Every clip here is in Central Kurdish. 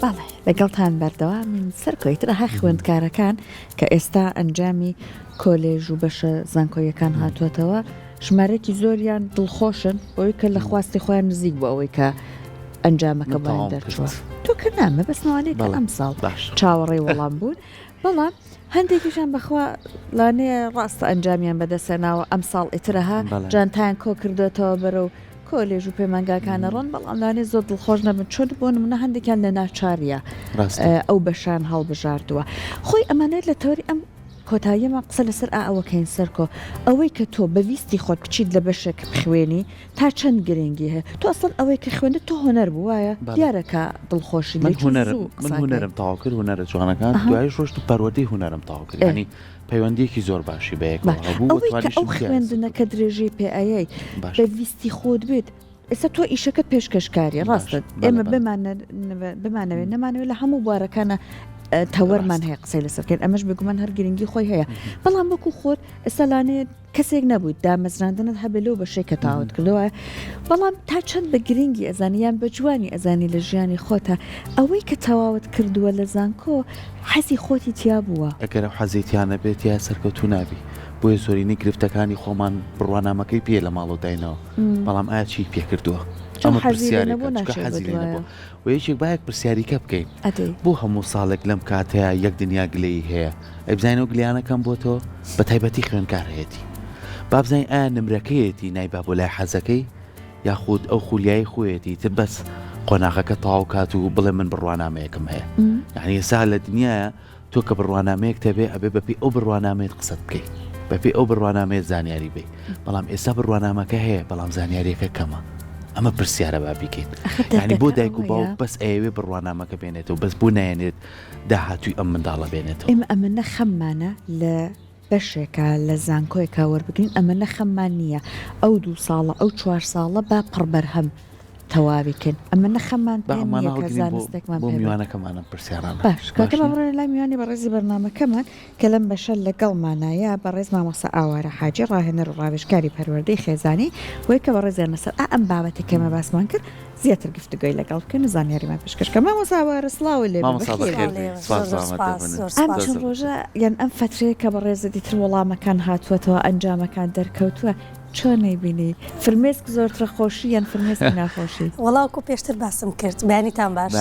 بەڵێ لەگەڵتان بەردەوا من سەرکۆیترە خوێندکارەکان کە ئێستا ئەنجامی کۆلێژ و بەشە زانکۆیەکان هاتووەتەوە ژمارەی زۆریان دڵخۆشن بۆی کە لە خواستی خۆیان نزیک بۆ ئەوەی کە ئەنجامەکە بۆیان دەرچووە تۆ کە نامە بەسنەوەی کە ئەم ساڵ چاوەڕێی وەڵام بوون بەڵام هەندێکیشان بەخوا لانەیە ڕاستە ئەنجامیان بەدەسێناوە ئەم ساڵ ئیترەها جانتان کۆ کردوێتەوە بەرەو کۆلێژ و پەیمانگاکانە ڕۆن بەڵام لانێ زۆر دڵخۆش نەبن چۆن بۆ نمونە هەندێکیان لە ناچاریە ئەو بەشان هەڵبژاردووە خۆی ئەمانێت لە تەوری ئەم کۆتاییمە قسە لەسەر ئەوەکەین سەرکۆ ئەوەی کە تۆ بەویستی خۆت بچیت لە بەشێک بخوێنی تا چەند گرنگی هەیە تۆ ئەسڵ ئەوەی کە خوێنێت تۆ هۆنەر بوو وایە دیارەکە دڵخۆشی من هوەرم تاوا کرد هوەرە جوانەکان دوای ڕۆشت و پەروەردەی هوەرم تاوا کرد ینی پەیوەندیەکی زۆر باشی بەیەکەوە ئەو خوێندنەکە درێژەی پێئایی بەویستی خۆت بێت ئێستا تۆ ئیشەکەت پێشکەشکاری ڕاستە ئێمە بمانەوێت نەمانەوێت لە هەموو بوارەکانە تەوەرمان هەیە قسەی لەسەرکەین ئەمەش بگومان هەر گرنگی خۆی هەیە بەڵام وەکو خۆت ئێستا لانێت کەسێک نەبوویت دامەزراندنت هەبێ لەو بەشەی کە تاوت کردووە بەڵام تا چەند بە گرنگی ئەزانیان بە جوانی ئەزانی لە ژیانی خۆتە ئەوەی کە تەواوت کردووە لە زانکۆ حەزی خۆتی تیا بووە ئەگەر حەزیتیانە بێت یا سەرکەوتو نابی بۆیە زۆرینی گرفتەکانی خۆمان بڕوانامەکەی پێ لە ماڵ و داینەوە بەڵام ئایا چی پێکردووە ئەمە پرسیارێکە و یەکێک باەک پرسیاریکە بکەین بۆ هەموو ساڵێک لەم کاتەیە یەک دنیا گلەی هەیە ئەبزانەوە گلیانەکەم بۆ تۆ بە تایبەتی خوێنکار هەیەی بابزانین ئایا نمرەکەیەتی نایبا بۆ لای حەزەکەی یاخود ئەو خولیایی خۆیەتی تر بەس قۆناغەکە تەواو کات و بڵێ من بڕوانامەیەکم هەیە یعنی ئێستا لە دنیاە تۆ کە بڕوانامەیەک تەبێ ئەبێ بەپی ئەو بڕوانامەیەت قسەت بکەیت بەپی ئەو بڕوانامەیە زانیاری بێ بەڵام ئێستا بڕوانامەکە هەیە بەڵام زانیاریەکە کەمە ئەمە پرسیارە با بیکەین ینی بۆ دایک و باوک بەس ئەوێ بڕوانامەکە بێنێتەوە بەس بوو نایێنێت داهاتووی ئەم منداڵە بێنێتەوە ئەمە نەخەممانە لە بەشێکە لە زانکۆیەکە وەربگرین ئەمە نەخەممان نییە ئەو 2 ساڵە ئەو 4 ساڵە با پڕبەرهەم تەواویکن ئەمە نەخەممان زانستێکمان بۆ میوانەکەمانە پرسیاران باش کاکە بەڕێ لای میوانی بەڕێزی بەرنامەکەمان کە لەم بەشە لەگەڵمانایە بەڕێز مامۆستا ئاوارە حاجی ڕاهێنەر و ڕاوێژکاری پەروەردەی خێزانی وی کە بەڕێزیان لەسەر ئەم بابەتی کەمە باسمان کرد زیاتر گفتگوی لەگەڵ بکەن زانیاریمان پێشکەشکە مامۆستا ئاوارە سڵاو لێ ئەم چەند ڕۆژە یان ئەم فترەیە کە بەڕێزە دیتر وەڵامەکان هاتووەتەوە ئەنجامەکان دەرکەوتووە چۆنەی بینی فرمێسک زۆرترە خۆشی یان فرمێسک ناخۆشی وەڵاوکو پێشتر باسم کرد بەیانیتان باش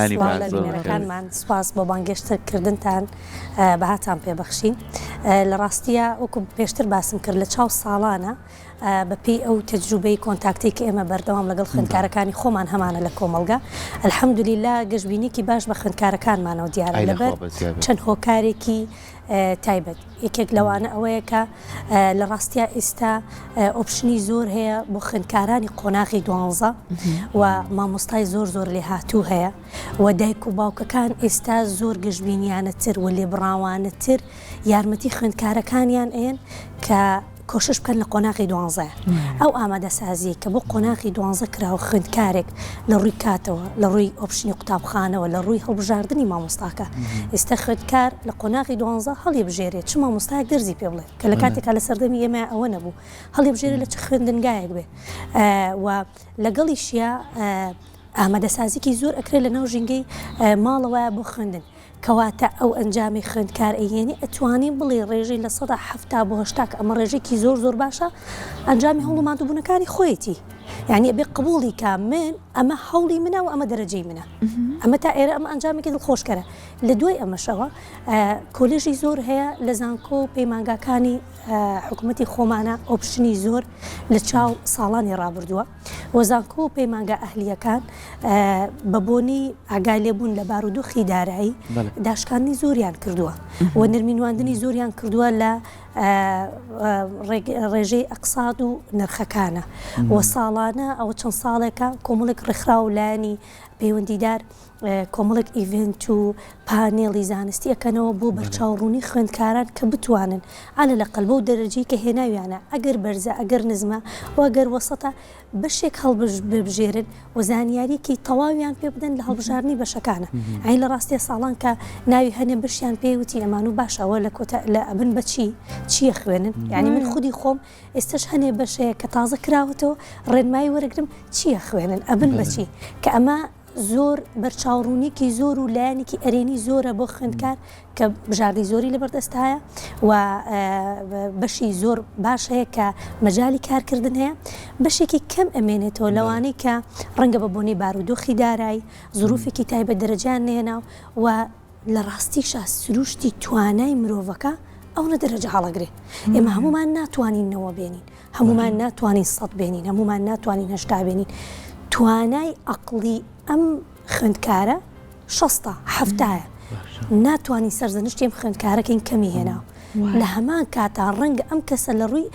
لە بینەرەکانمان سپاس بۆ بانگێشتکردنتان بەهاتان پێبەخشین لە ڕاستیە وەکو پێشتر باسم کرد لە چاو ساڵانە بەپی ئەو تەجروبەی کۆنتاکتی کە ئێمە بەردەوام لەگەڵ خوێندکارەکانی خۆمان هەمانە لە کۆمەلگا الحەمدولیلا گەشتبینیکی باش بە خوێندکارەکانمانەوە دیارە لەبەر چەند هۆکارێکی تایبەت یەکێک لەوانە ئەوەیە کە لە ڕاستیە ئێستا ئۆپشنی زۆر هەیە بۆ خوێندکارانی قۆناغی 12 و مامۆستای زۆر لێ هاتوو هەیە و دایک و باوکەکان ئێستا زۆر گەشتبینیانەتر و لێبڕاوانەتر یارمەتی خوێندکارەکانیان ئێن کە کۆشش بکەن لە قۆناغی 12 ئەو ئامادەسازی کە بۆ قۆناغی 12 کراوە خوێندکارێک لە ڕووی کاتەوە لە ڕووی ئۆپشنی قوتابخانەوە لە ڕووی هەڵبژاردننی مامۆستاکە ئێستا خوێندکار لە قۆناغی 12 هەڵی بژێرێت چ مامۆستایەک دەرزی پێ بڵێ کە لە کاتێکا لە سەردەمی ئێمە ئەوە نەبوو هەڵی بژێرێت لە چ خوێندنگایەک بێ و لەگەڵیشیە ئامادەسازیکی زۆر ئەکرێت لە ناو ژینگەی ماڵەوەیە بۆ خوێندن کەواتە ئەو ئەنجامی خوێندکار ئەیێنی ئەتوانین بڵێ ڕێژەی لە 70 بۆ 80 ئەمە ڕێژێکی زۆر باشە ئەنجامی هەوڵماندووبوونەکانی خۆیەتی یعنی ئەبێ قبوڵی کا من ئەمە هەوڵی منە و ئەمە دەرەجەی منە ئەمە تا ئێرە ئەمە ئەنجامێکی دڵخۆشکەرە لە دوای ئەمەشەوە کۆلێژی زۆر هەیە لە زانکۆ و پەیمانگاکانی حکوومەتی خۆمانە ئۆپشنی زۆر لە چاو ساڵانی ڕابردووە و زانکۆ و پەیمانگا ئەهلیەکان بە بۆنی ئاگای لێبوون لە بارودۆخی دارایی داشکاندنی زۆریان کردووە و نرمینواندنی زۆریان کردووە لە ڕێژەی ئەقساد و نرخەکانە و ساڵانە ئەوە چەند ساڵێکە کۆمەڵێک ڕێکخرا و لایەنی پەیوەندیدار کۆمەڵێک ئیڤنت و پانێڵی زانستی ئەکەنەوە بۆ بەرچاوڕوونی خوێندکاران کە بتوانن على لەقل بەو دەرەجەی کە هێناویانە ئەگەر بەرزە ئەگەر نزمە و ئەگەر وەسەتە بەشێک هەڵبژێرن و زانیاریکی تەواویان پێ بدەن لە هەڵبژاردننی بەشەکانە ئەین لە ڕاستی ساڵان کە ناوی هەنێ بشیان پێوتی ئەمان و باشەوە لە ئەبن بەچی چیە خوێنن یعنی من خودی خۆم ئێستش هەنێ بەشەیە کە تازە کراوەتەوە ڕێنمایی وەرەگرم چیە خوێنن ئەبن بەچی کە ئەمە زۆر بەرچاوڕوونیکی زۆر و لایەنێکی ئەرێنی زۆرە بۆ خوێندکار کە بژاردی زۆری لەبەردەستایە و بەشی زۆر باش هەیە کە مەجای کارکردن هەیە بەشێکی کەم ئەمێنێتەوە لەوانەی کە ڕەنگە بە بۆنی بارودۆخی دارایی زروفێکی تایبەت دەرەجیان نێناو و لە ڕاستیشە سروشتی توانای مرۆڤەکە ئەوە دەرەجە هەڵەگرێ ئێمە هەمومان ناتوانینەوە بێنین هەمومان ناتوانین سەد بێنین هەمومان ناتوانین هەشتا بێنین توانای عەقڵی ئەم خوێندکارە 60 ناتوانین سەرزەنشتی ئەم خوێندکارەکەین کەمی هێناو لە هەمان کاتا ڕەنگە ئەم کەسە لە ڕووی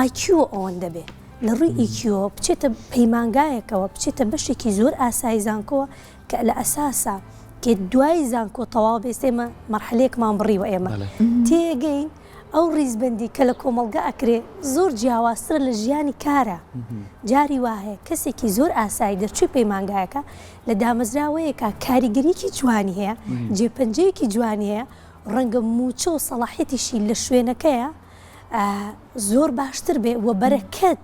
IQ ئەوەندە بێ لە ڕووی EQ بچێتە پەیمانگایەکەوە بچێتە بەشێکی زۆر ئاسایی زانکۆوە کە لە ئەساسا کە دوای زانکۆ تەواو بێستێمە مەرحلەیەکمان بڕیوە ئێمە تێگەین ئەو ڕیزبەندی کە لە کۆمەلگا ئەکرێ زۆر جیاوازترە لە ژیانی کارە جاری وایە کەسێکی زۆر ئاسایی دەرچوی پەیمانگایەکە لە دامەزراوەیەکە کاریگەریکی جوانی هەیە جێپەنجەیەکی جوانی هەیە ڕەنگە موچە و سەڵاحەتیشی لە شوێنەکەیە زۆر باشتر بێ و بەرەکەت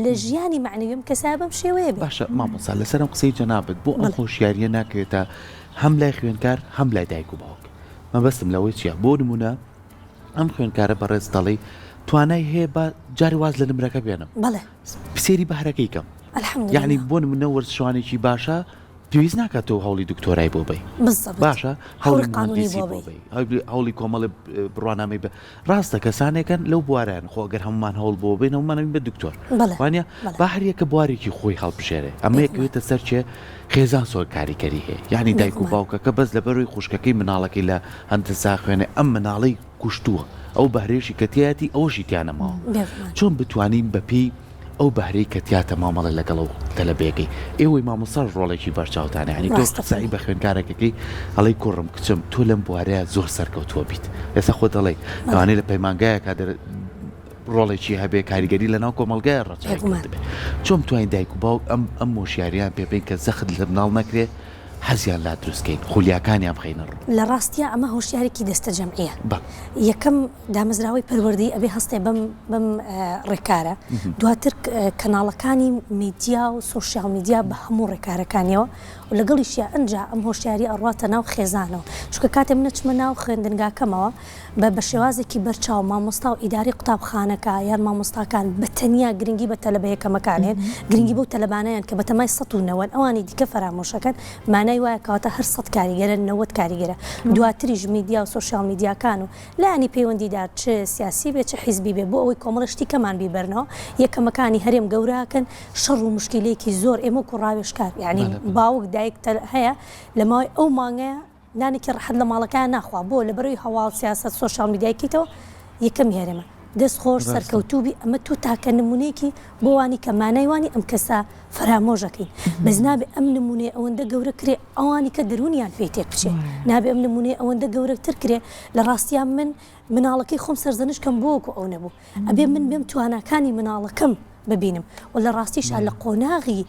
لە ژیانی معنەویم کەسا بەم شێوەیە بێ باشە مامۆستا لەسەرم قسەی جەنابەت بۆ ئەم خۆشیاریە ناکرێتە هەم لای خوێندکار هەم لای دایک و باوک مەبەستم لەوەی چییە بۆ نمونە ئەم خوێندکارە بەڕێز دەڵێ توانای هەیە بە جاری واز لە نمرەکە بێنم بەڵێ پسێری بەهرەکەی کەم یعنی بۆ نمونە وەرزشوانێکی باشە پێویست ناکاتەوە هەوڵی دکتۆرای بۆ بی باشە هەوڵی مهندسی بۆ بی هەوڵی کۆمەڵی بڕوانامەی بە ڕاستە کەسانێکن لەو بوارەیان خۆ ئەگەر هەمومان هەوڵ بۆ بین هەمومانەوین بە دکتۆر وانە با هەریەکە بوارێکی خۆی هەڵبژێرێ ئەمە یەکەوێتە سەر چێ خێزان سۆر کاریگەری هەیە یعنی دایک و باوکەکە بەس لە بەروی خوشکەکەی مناڵەکەی لە هەندسا خوێنێ ئەم مناڵی کوشتووە ئەو بەهرێشی کەتیەتی ئەوەشی تیانەماوە چۆن بتوانین بەپی ئەو بەهرەی کە تیاتە مامەڵە لەگەڵ تەلەبێکەکەی ئێوەی مامۆستا ڕۆڵێکی بەرچاوتانە ینی تۆ قسەی بە خوێندکارێکەکەی ئەڵەی کوڕم کچم تۆ لەم بوارەیە زۆر سەرکەوتووە بیت ئێستا خۆ دەڵێ لەوانەیە لە پەیمانگایەکە ڕۆڵێکی هەبێ کاریگەری لەناو کۆمەلگای ڕەچاوی بێ چۆن توانین دایک و باوک ئەم مۆشیاریان پێ بین کە زەخت لە مناڵ نەکرێ حەزیان لا دروستکەین خولیاکانیان بخەینە ڕوو لە ڕاستیە ئەمە هۆشیارێکی دەستە جەمعیە یەکەم دامەزراوەی پەروەردەی ئەبێ هەستێ بەم ڕێکارە دواتر کەناڵەکانی میدیا و سۆشیال میدیا بە هەموو ڕێکارەکانیەوە و لەگەڵیشیە ئەنجا ئەم هۆشیاری ئەڕاتە ناو خێزانەوە چونکە کاتێ من نەچمە ناو خوێندنگاکەمەوە بە شێوازێکی بەرچاو مامۆستا و ئیداری قوتابخانەکە یان مامۆستاکان بەتەنیا گرنگی بە تەلەبەیەکەمەکانێن گرنگی بەو تەلەبانەیان کە بەتەمای 190 ئەوانی دیکە فەرامۆشەکەن مانای وایە کەواتە هەر 100 کاریگەرە 90 کاریگەرە دواتریش میدیا و سۆشیال میدیاکان و لایانی پەیوەندیدار چه سیاسی بێ چه حیزبی بێ بۆ ئەوەی کۆمەڵشتی کەمان بیبەرنەوە یەکەمەکانی هەرێم گەوراکەن شەڕ و مشکلەیەکی زۆر ئێمە کوڕاوێشکار یعنی باوک دایک هەیە لە ماوەی ئەو مانگەیە نانێکی ڕەحەت لە ماڵەکان ناخوا بۆ لە بەروی هەواڵ سیاست سۆشیال میدیایکیتەوە یەکەم هێرەمە دەست خۆش سەرکەوتوبی ئەمە تو تاکە نمونەیەکی بۆ وانی کە مانایوانی ئەم کەسە فەرامۆژەکەین بەس نابێ ئەم نمونێ ئەوەندە گەورە کرێ ئەوانی کە دەرونیان پێی تێک بچێ نابێ ئەم نمونێ ئەوەندە گەورەتر کرێ لە ڕاستیان من مناڵەکەی خۆم سەرزەنشکەم بۆکو ئەو نەبوو ئەبێ من بێم تواناکانی مناڵەکەم ببینم و لە ڕاستیشان لە قۆناغی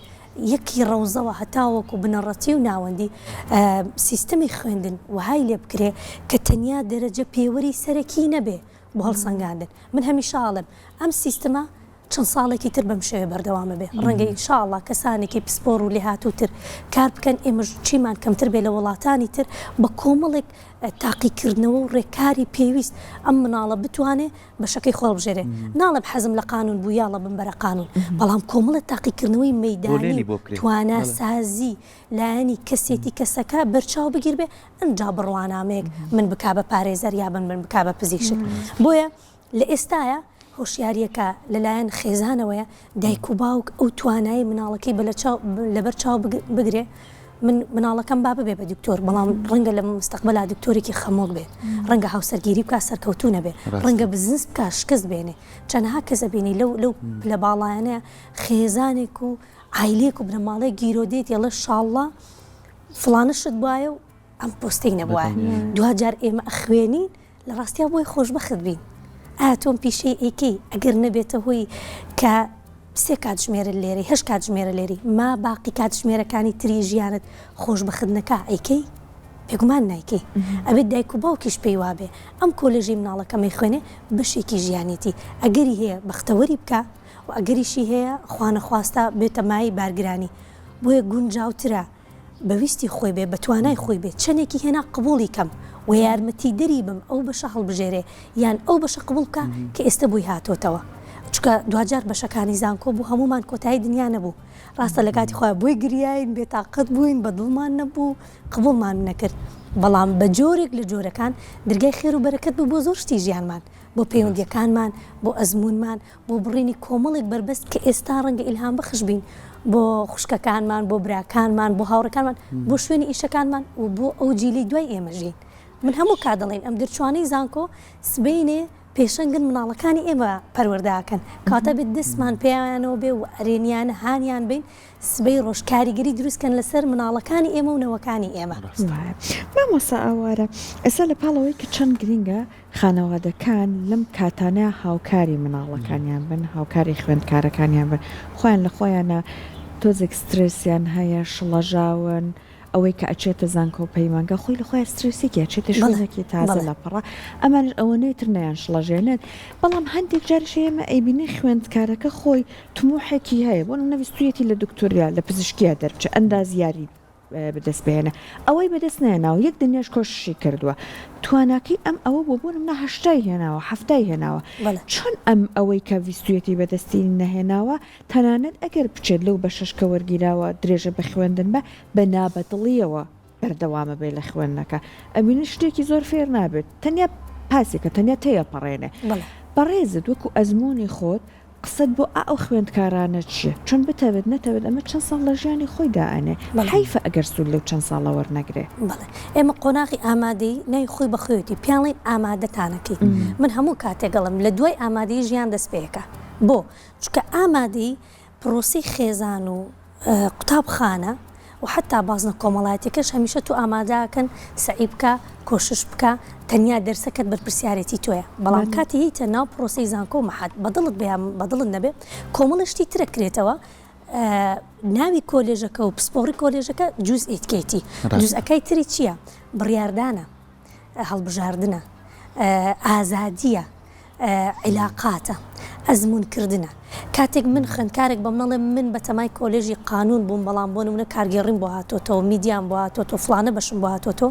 یەکی ڕەوزەوە هەتاوەکو بنەڕەتی و ناوەندی سیستەمی خوێندن وهای لێ بکرێ کە تەنیا دەرەجە پێوەری سەرەکی نەبێ بۆ هەڵسەنگاندن من هەمیشاڵم ئەم سیستەمە چەند ساڵێکی تر بەم شێوێ بەردەوامە بێ ڕەنگە ئینشاءڵڵا کەسانێکی پسپۆر و لێهاتووتر کار بکەن ئێمەش چیمان کەمتر بێ لە وڵاتانی تر بە کۆمەڵێک تاقیکردنەوە و ڕێکاری پێویست ئەم مناڵە بتوانێ بە شەکەی خۆڵ بژێرێ ناڵم حەزم لە قانون بوو یاڵە بم بەرە قانون بەڵام کۆمەڵە تاقیکردنەوەی مەیدانی تواناسازی لایەنی کەسێتی کەسەکە بەرچاو بگیر بێ ئەنجا بڕوانامەیەک من بکا بە پارێزەر یا من بکا بە پزیشک بۆیە لە ئێستایە هۆشیاریەکە لەلایەن خێزانەوەیە دایک و باوک ئەو توانایی مناڵەکەی لەبەر چاو بگرێ من مناڵەکەم با ببێ بە دکتۆر بەڵام ڕەنگە لە مستەقبەلا دکتۆرێکی خەمۆک بێت ڕەنگە هاوسەرگیری بکە سەرکەوتو نەبێ ڕەنگە بزنس بکە شکست بێنێ چەندها کەسە بینی لەو لە باڵایانەیە خێزانێک و عیلێک و بنەماڵەی گیرۆدێت یەڵە شاڵڵا فڵانەشت بواە و ئەم پۆستەی نەبووە دوجار ئێمە ئەخوێنین لە ڕاستیا بۆی خۆشبەخت بین ئاتۆم پیشەی ئێکەی ئەگەر نەبێتە هۆی کە سێ کاتژمێرە لێرە هەش کاتژمێرە لێری ما باقی کاتژمێرەکانی تری ژیانت خۆشبەخت نەکا ئەیکەی پێگومان نایکەی ئەبێت دایک و باوکیش پێی وابێ ئەم کۆلێژی مناڵەکەمەی خوێنێ بەشێکی ژیانێتی ئەگەری هەیە بەختەوەری بکە و ئەگەریشی هەیە خوانەخواستا بێتە مای بارگرانی بۆیە گونجاوترە بەویستی خۆی بێ بەتوانای خۆی بێت چەندێکی هێنا قبولی کەم و یارمەتی دەری بم ئەو بەشە هەڵبژێرێ یان ئەو بەشە قبول بکە کە ئێستا بووی هاتۆتەوە چکە دوجار بەشەکانی زانکۆ بوو هەمومان کۆتایی دنیا نەبوو ڕاستە لە کاتی خۆی بۆی گریاین بێتاقەت بووین بە دڵمان نەبوو قبولمان نەکرد بەڵام بە جۆرێک لە جۆرەکان دەرگای خێر و بەرەکەت بوو بۆ زۆر شتی ژیانمان بۆ پەیوەندیەکانمان بۆ ئەزمونمان بۆ بڕینی کۆمەڵێک بربەست کە ئێستا ڕەنگە ئیلهام بەخش بین بۆ خوشکەکانمان بۆ براکانمان بۆ هاوڕەکانمان بۆ شوێنی ئیشەکانمان و بۆ ئەو جیلی دوای ئێمەژین من هەموو کادەڵێن ئەم دەرچوانەی زانکۆ سبەینێ پێشەنگن مناڵەکانی ئێمە پەروەرداکەن کاتە بێت دەستمان پێیانەوە بێ و ئەرێنیان هانیان بین سبەی ڕۆژکاریگەری دروستکەن لەسەر مناڵەکانی ئێمە و نەوەکانی ئێمە مامۆستا ئاوارە ئێستا لە پاڵەوەی کە چەند گرینگە خانەوادەکان لەم کاتانە هاوکاری مناڵەکانیان بن هاوکاری خوێندکارەکانیان بن خۆیان لە خۆیانە تۆزێک سترسیان هەیە شڵەژاون ئەوەی کە ئەچێتە زانکۆ پەیمانگە خۆی لە خۆی سترسێکی ئەچێتە شوێنێکی تازە لە پڕە ئەمانش ئەوەنەی تر نەیان شڵەژێنێت بەڵام هەندێک جاریش ئێمە ئەیبینی خوێندکارەکە خۆی تموحێکی هەیە بۆ نەویستویەتی لە دکتۆریا لە پزیشکیە دەرچە ئەندازیاری بەدەست بێنە ئەوەی بەدەست نێناوە یەک دنیاش کۆششی کردووە تواناکی ئەم ئەوە بۆ بوون منە هەشتای هێناوە هەفتای هێناوە چۆن ئەم ئەوەی کە ویستویەتی بەدەستی نەهێناوە تەنانەت ئەگەر بچێت لەو بە شەشکە وەرگیراوە درێژە بە خوێندن بە بە نابەدڵیەوە بەردەوامە بێ لە خوێندنەکە ئەبینی شتێکی زۆر فێر نابێت تەنیا پاسێکە تەنیا تەیە پەڕێنێ بەڕێزت وەکو ئەزمموی خۆت قسەت بۆ ئەو خوێندکارانە چیە چۆن بتەوێت نەتەوێت ئەمە چەند ساڵ لە ژیانی خۆی دائەنێ حیفە ئەگەر سوود لەو چەند ساڵە وەرنەگرێ ئێمە قۆناغی ئامادەی نەی خۆی بەخوێتی پیاڵین ئامادەتانەکەی من هەموو کاتێگەڵم لە دوای ئامادەی ژیان دەست پێەکە بۆ چکە ئامادەی پرۆسی خێزان و قوتابخانە و حتا بازنە کۆمەڵایەتەکەش هەمیشە تو ئامادەکەن سعی بکە کۆشش بکە تەنیا دەرسەکەت بەرپرسیارەتی تۆیە بەڵام کاتی هیتە ناو پرۆسی زانکۆ مەحەد بەدڵت بەدڵت نەبێ کۆمەڵشتی ترەکرێتەوە ناوی کۆلێژەکە و پسپۆڕی کۆلێژەکە جوز ئیتکەیتی جوزەکەی تری چییە؟ بڕیاردانە هەڵبژاردنە ئازادیە عیلاقاتە ئەزمونکردنە کاتێک من خوێندکارێک بەم نەڵێ من بە تەمای کۆلێژی قانون بووم بەڵام بۆ نمونە کارگەڕیم بۆ هاتۆتەوە میدیان بۆ هاتۆتۆ فلانە بەشم بۆ هاتۆتۆ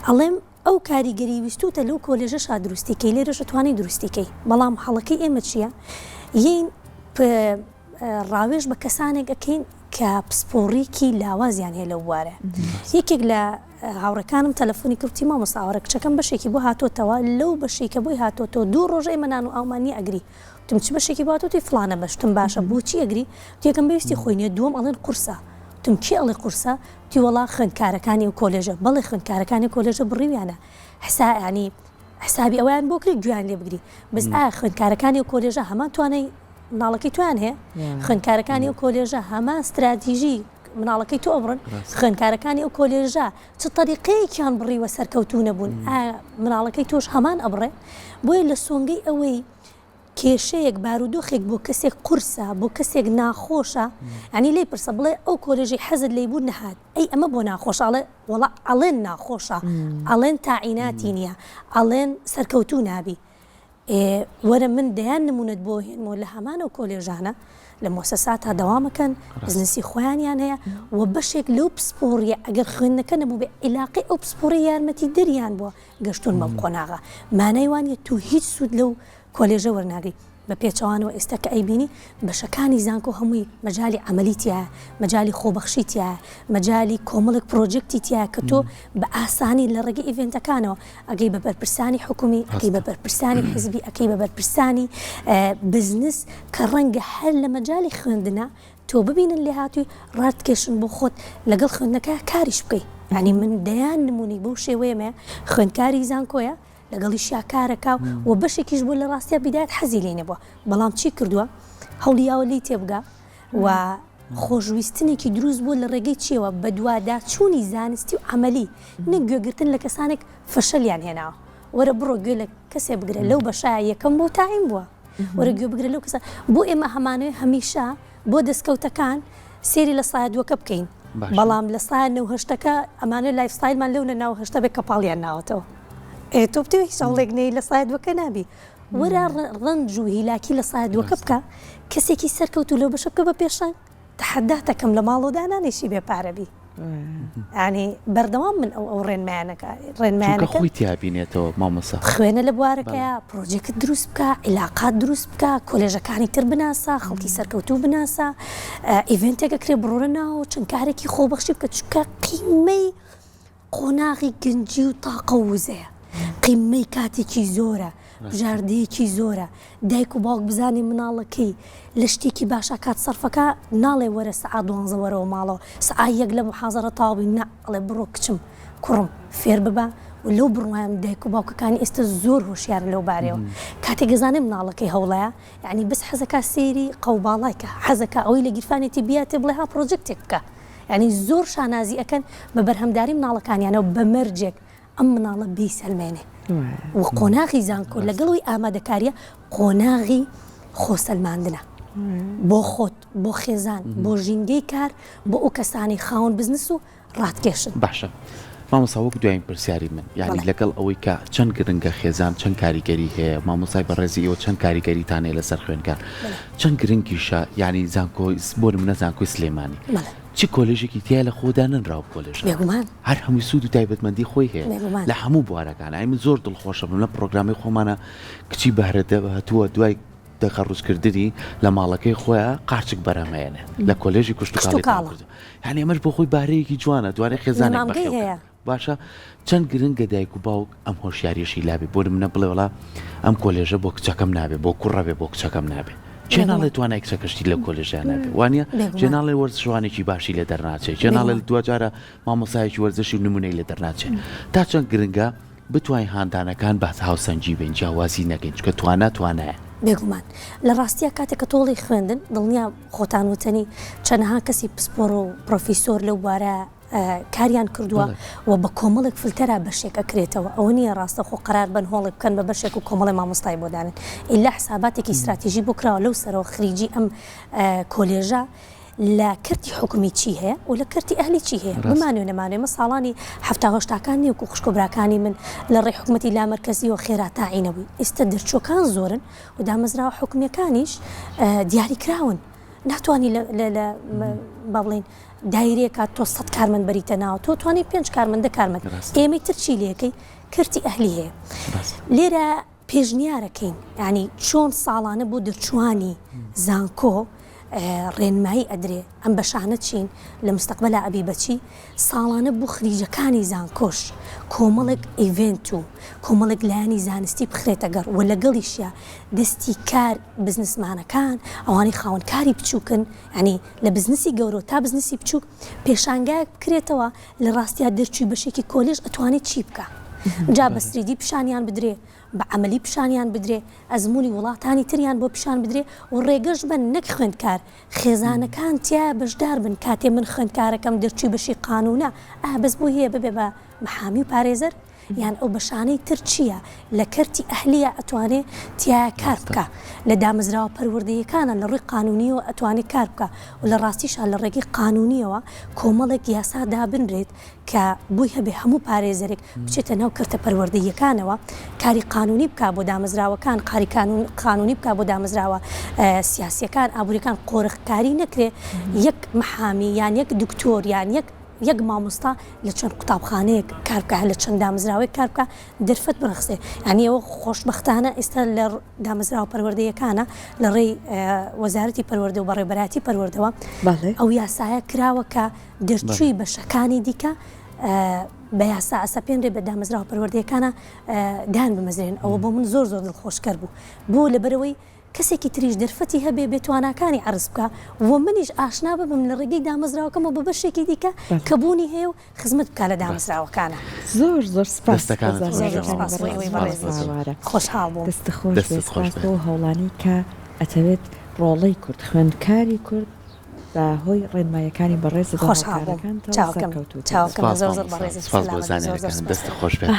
ئەڵێم ئەو کاریگەری ویستوتە لەو کۆلێژەشا دروستیکەی لێرەشە توانی دروستیکەی بەڵام هەڵەکەی ئێمە چییە؟ یین ڕاوێژ بە کەسانێک ئەەکەین کە پسپۆڕێکی لاوازیان هەیە لەو وارە یەکێک لە هاوڕەکانم تەلەفۆنی کەوتی مامۆستا ئاوارە کچەکەم بەشێکی بۆ هاتۆتەوە لەو بەشێکە بۆی هاتۆتەوە دوو ڕۆژە ئێمە نان و ئاومانی ئەگری تم چ بەشێکی باتۆتی فلانە بەشتم باشە بۆچی ئەگری تێکم بەویستی خۆی نیە دووەم ئەڵێن قورسە تم چی ئەڵێ قورسە تی وەڵا خوێندکارەکانی و کۆلێژە بەڵێ خوێندکارەکانی کۆلێژە بڕیویانە ینی حسابی ئەویان بۆ کرد گویان لێ بگری بەس ئایا خوێندکارەکانی و کۆلێژە هەمان توانای مناڵەکەی توان هەیە خوێندکارەکانی و کۆلێژە هەمان استراتیژی مناڵەکەی تۆ ئەبڕن خوێندکارەکانی ئەو کۆلێژە چ طریقەیەکیان بڕیوە سەرکەوتو نەبوون مناڵەکەی تۆش هەمان ئەبڕێ بۆیە لە سۆنگەی ئەوەی کێشەیەک بارودۆخێک بۆ کەسێک قورسە بۆ کەسێک ناخۆشە ینی لێ پرسە بڵێ ئەو کۆلێژی حەزت لێ بوو نەهات ئەی ئەمە بۆ ناخۆشاڵێ وڵا ئەڵێن ناخۆشە ئەڵێن تاعیناتی نییە ئەڵێن سەرکەوتو نابی وەرە من دەیان نمونەت بۆ هێنمەوە لە هەمانە و کۆلێژانە لە مؤسسات تا دەوامەکەن بزنسی خۆیانیان هەیە و بەشێک لەو پسپۆڕیە ئەگەر خوێندنەکە نەبوو بێ عیلاقی ئەو پسپۆڕی یارمەتی دەریان بووە گەشتون بەم قۆناغا مانای وانە تو هیچ سوود لەو کۆلێژە وەرناگری بە پێچەوانەوە ئێستا کە ئەیبینی بەشەکانی زانکۆ هەمووی مەجای عملیتیە مەجای خۆبەخشیتیە مەجای کۆمەڵێک پرۆژێکتیتیە کە تۆ بە ئاسانی لە ڕێگەی ئیڤێنتەکانەوە ئەگەی بە بەرپرسانی حکومی ئەگەی بە بەرپرسانی حزبی ئەکەی بە بەرپرسانی بزنس کە ڕەنگە هەر لە مەجای خوێندنە تۆ ببینن لێ هاتووی ڕاتکێشن بۆ خۆت لەگەڵ خوێندنەکە کاریش بکەی ینی من دەیان نمونی بەو شێوەیەمە خوێندکاری زانکۆیە لەگەڵی شیاکارەکە و بەشێکیش بوو لە ڕاستیە بیدایەت حەزی لێ نەبووە بەڵام چی کردووە هەوڵیاوە لی تێبگا و خۆشویستنێکی دروست بوو لە ڕێگەی چیەوە بە دوواداچوونی زانستی و عملی نەک گوێگرتن لە کەسانێک فەشەلیان هێناوە وەرە بڕۆ گوێ لە کەسێ بگرە لەو بەشایە یەکەم بۆ تایم بووە وەرە گوێ بگرە لەو کەسە بۆ ئێمە هەمانەیە هەمیشە بۆ دەستکەوتەکان سێری لە سایە دووەکە بکەین بەڵام لە سایە نەوهشتەکە ئەمانە لایفستایلمان لەو نەناو هەشتا بێ کەپاڵیان ناوەتەوە تۆ بتوی شڵێک نەی لە سایە دووەکە نابی وەرە ڕەنج و هیلاکی لە سایە دووەکە بکە کەسێکی سەرکەوتو لەو بەشە بکە بە پێشان تەحەداتەکەم لە ماڵۆدا نانیشی بێ پارەبی ینی بەردەوام من ئەو ڕێنمایانەکە خۆی تیابینێتەوە مامۆستا خوێنە لە بوارەکەیە پرۆژێکت دروست بکە عیلاقات دروست بکە کۆلێژەکانی تر بناسە خەڵکی سەرکەوتوو بناسە ئیڤنتێکە کرێ بڕۆرە ناو چەند کارێکی خۆبەخشی بکە چکە قیمەی قۆناغی گەنجی و تاقە وزەیە قیمەی کاتێکی زۆرە بژاردەیەکی زۆرە دایک و باوک بزانێ مناڵەکەی لە شتێکی باشە کات سەرفەکە ناڵێ وەرە سەعات 12 وەرەوە ماڵەوە سەعات 1 لە محازەرە تاوابی ناڵێ بڕۆ کچم کوڕم فێر ببە و لەو بڕوایم دایک و باوکەکانی ئێستا زۆر هۆشیارە لەو بارەوە کاتێک گەزانێ مناڵەکەی هەوڵەیە یعنی بس حەزەکە سێری قەوباڵایکە حەزەکە ئەوەی لە گیرفانێتی بیاتێ بڵێ ها پرۆجێکتێک بکە یعنی زۆر شانازی ئەەکەن بە بەرهەمداری مناڵەکانیانەوە بە مەرجێک ئەم مناڵە بیسەلمێنێ و قۆناغی زانکۆ لەگەڵەوەی ئامادەکاریە قۆناغی خۆسەلماندنە بۆ خۆت بۆ خێزان بۆ ژینگەی کار بۆ ئەو کەسانی خاوەن بزنس و ڕاتکێشن باشە مامۆستا وەک دوایین پرسیاری من یعنی لەگەڵ ئەوەی کە چەند گرنگە خێزان چەند کاریگەری هەیە مامۆستای بەڕێزیەوە چەند کاریگەریتانەیە لەسەر خوێنکار چەند گرنگیشە یعنی زانکۆی بۆ نمونە زانکۆی سلێمانی چی کۆلێژێکی تیا لە خۆدا نەنراو کۆلێژ هەر هەمووی سوود و تایبەتمەندی خۆی هەیە لە هەموو بوارەکان ئای من زۆر دڵخۆشە بم لە پرۆگرامی خۆمانە کچی بەهرەدە هەتووە دوای دەخەڕوزکردنی لە ماڵەکەی خۆیان قارچک بەرامەیەنێ لە کۆلێژی کوشت و کاڵ یعنی ئەمەش بۆ خۆی بارەیەکی جوانە دوانێ خێزانێک بەخێوە باشە چەند گرنگە دایک و باوک ئەم هۆشیاریەشی لابێ بۆ منە بڵێ وڵا ئەم کۆلێژە بۆ کچەکەم نابێ بۆ کوڕەبێ بۆ کچەکەم نابێ جێناڵێ توانای کچەکەشتی لە کۆلێژیان نابێ وانە جێناڵێ وەرزشوانێکی باشی لە دەرناچێت جێناڵێ دوجارە مامۆسایەکی وەرزشی نمونەی لە دەرناچێت تا چەند گرنگە بتوانین هاندانەکان باز هاوسەنجی بین جیاوازی نەکەین چکە توانایە بێگومان لە ڕاستیە کاتێک کە تۆڵی خوێندن دڵنیا خۆتان وتنی چەندەها کەسی پسپۆر و پرۆفیسۆر لەو بارە کاریان کردووە و بە کۆمەڵێک فلتەرە بەشێک ئەکرێتەوە ئەوە نییە ڕاستە خۆ قرار بن هۆڵی بکەن بە بەشێک و کۆمەڵی مامۆستای بۆدانن ئیلا حساباتێکی استراتیژی بۆ کراوە لەو سەرەوە خریجی ئەم کۆلێژە لە کردی حکومی چی هەیە و لە کردی ئەهلی چی هەیە بمانوێ نەمانوێ مە ساڵانی هەفتاهۆشتاکان نیە و خوشکۆبراکانی من لە ڕێی حکومەتی لامەرکەزی و خێرا تاعینەوەی ئێستا دەرچۆکان زۆرن و دامەزراوە حکومیەکانیش دیاریکراون ناتوانانی با بڵێن دایرێکە تۆ 100 کارمەند بەریتە ناو تۆ توانی 5 کارمەندە کارمەند ئێمەی ترچی لەکەی کردی ئەهلی هەیە لێرە پێشنیارەکەین ینی چۆن ساڵانە بۆ دەرچوانی زانکۆ ڕێنمایی ئەدرێ ئەم بەشانە چین لە مستەقبەلا ئەبی بەچی ساڵانە بۆ خریجەکانی زانکۆش کۆمەڵێک ئیڤنت و کۆمەڵێک لایانی زانستی بخرێتە گەڕ و لەگەڵیشە دەستی کار بزنسمانەکان ئەوانی خاوەنکاری بچووکن ینی لە بزنسی گەورە تا بزنسی بچووک پێشانگایەک بکرێتەوە لە ڕاستیا دەرچووی بەشێکی کۆلێژ ئەتوانێت چی بکە جا بە سریدی پیشانیان بدرێ بە عملی پیشانیان بدرێ ئەزمموی وڵاتانی تریان بۆ پیشان بدرێ و ڕێگەش بن نەک خوێندکار خێزانەکان تیا بەشدار بن کاتێ من خوێندکارەکەم دەرچووی بەشی قانونە بەس بۆ هەیە ببێ بە محامی و پارێزەر یان ئەو بەشانەی تر چییە لە کەرتی ئەهلیە ئەتوانێت تیا کار بکە لە دامەزراوە پەروەردەیەکانە لە ڕووی قانونیەوە ئەتوانێت کار بکە و لە ڕاستیشە لە ڕێگەی قانونیەوە کۆمەڵێک یاسا دابنرێت کە بووی هەبێ هەموو پارێزەرێک بچێتە ناو کردە پەروەردەیەکانەوە کاری قانونی بکە بۆ دامەزراوەکان قاری قانونی بکە بۆ دامەزراوە سیاسیەکان ئابوووریەکان قۆرغکاری نەکرێ یەک محامی یان یەک دکتۆر یان یەک مامۆستا لە چەند قوتابخانەیەک کار بکە لە چەند دامەزراوەیەک کار بکە دەرفەت بنەخسێ ینی ئەوە خۆشبەختانە ئێستا لە دامەزراوە پەروەردەیەکانە لە ڕێی وەزارەتی پەروەردە و بەڕێبەراتی پەروەردەوە ئەو یاسایە کراوە کە دەرچووی بەشەکانی دیکە بە یاسا ئەسەپێنرێ بە دامەزراوە پەروەردەیەکانە دان بمەزرێن ئەوە بۆ من زۆر دڵخۆشکەر بوو بۆ لەبەرەوەی کەسێکی تریش دەرفەتی هەبێ بێتواناکانی عرض بکە و منیش ئاشنا ببم لە ڕێگەی دامەزراوەکەمە بە بەشێکی دیکە کە بوونی هەیە و خزمەت بکە لە دامەزراوەکانە زۆر سپاس خۆشحاڵ بووم دەستە خۆش بۆ هەوڵانی کە ئەتەوێت ڕۆڵەی کورد خوێندکاری کورد بە هۆی ڕێنمایەکانی بەڕێز خۆشحاڵ بووم چاوکەم زۆر بەڕێز دەستە خۆش بێت